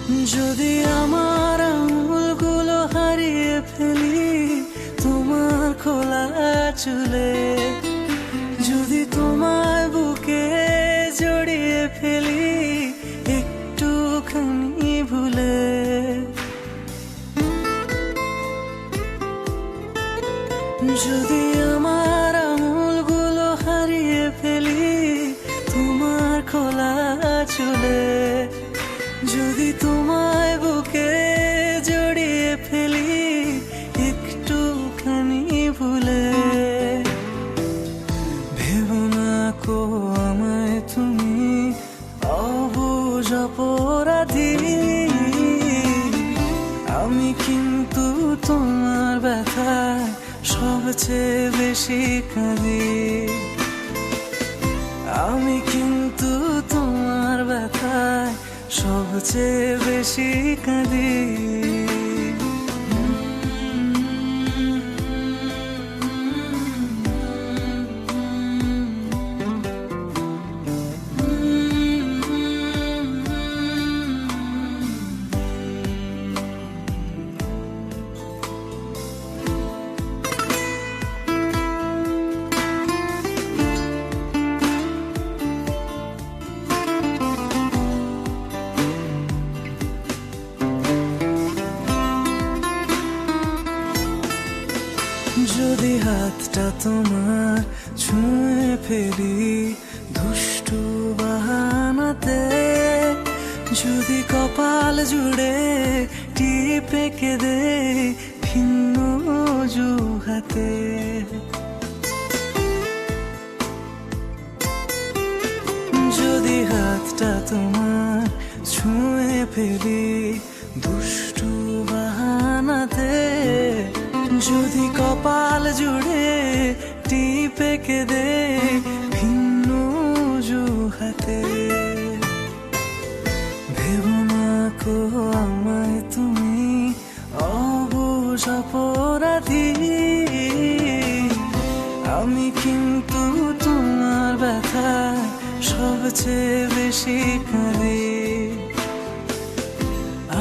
যদি আমার আঙুলগুলো হারিয়ে ফেলি তোমার খোলা চুলে, যদি তোমায় বুকে জড়িয়ে ফেলি একটুখানি ভুলে, যদি আমার আঙুলগুলো হারিয়ে ফেলি তোমার খোলা চুলে, যদি তোমায় বুকে জড়িয়ে ফেলি একটুখানি ভুলে, ভেবো না কো আমায় তুমি অবুঝ অপরাধী, আমি কিন্তু তোমার ব্যথায় সবচেয়ে বেশি কাঁদি, আমি কিন্তু তোমার ব্যথায় সবচেয়ে বেশি কাঁদি। যদি হাতটা তোমার ছুঁয়ে ফেলি দুষ্টু বাহানাতে, যদি কপাল জুড়ে টিপে কেঁদে ভিন্ন অজুহাতে, যদি হাতটা তোমার ছুঁয়ে ফেলি দুষ্টু বাহানাতে, যদি কপাল জুড়ে টিপে কেঁদে ভিন্ন অজুহাতে, ভেবো না কো আমায় তুমি অবুঝ অপরাধী, আমি কিন্তু তোমার ব্যথায় সবচেয়ে বেশি কাঁদি,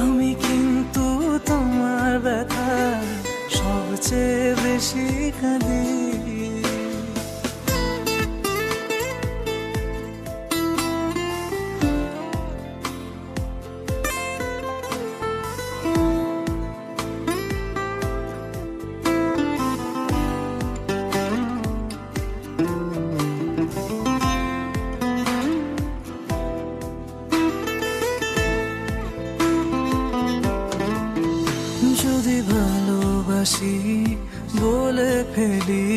আমি কিন্তু তোমার ব্যথায় সবচেয়ে বেশি কাঁদি। যদি ভালোবাসি বলে ফেলি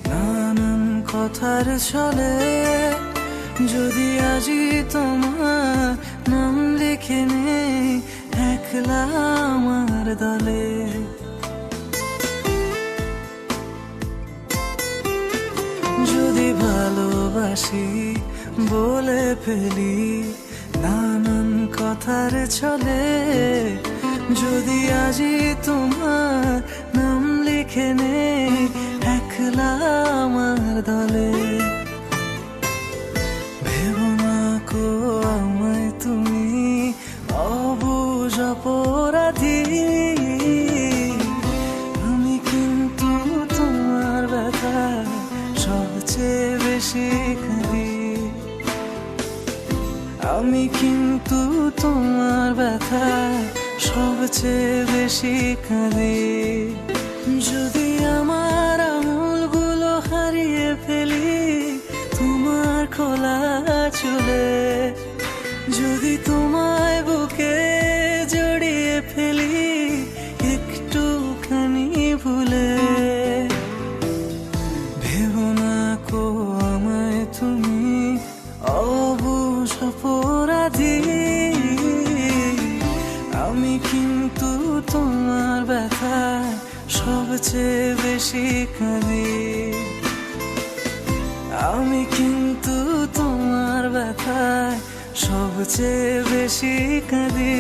নানান কথার ছলে, যদি আজই তোমার নাম লিখে নেই একলা আমার দলে, যদি ভালোবাসি বলে ফেলি নানান কথার ছলে, যদি আজই তোমার নাম লিখে নেই একলা আমার দলে, ভেবো না কো আমায় তুমি অবুঝ অপরাধী, আমি কিন্তু তোমার ব্যথায় সবচেয়ে বেশি কাঁদি, আমি কিন্তু তোমার ব্যথায় সবচেয়ে বেশি কাঁদি, যদি আমার আঙুলগুলো হারিয়ে ফেলি তোমার খোলা চুলে, যদি তোমায় বুকে জড়িয়ে ফেলি একটুখানি ভুলে, ভেবো না কো আমায় তুমি অবুঝ অপরাধী, আমি কিন্তু তোমার ব্যথায় সবচেয়ে বেশি কাঁদি, আমি কিন্তু তোমার ব্যথায় সবচেয়ে বেশি কাঁদি।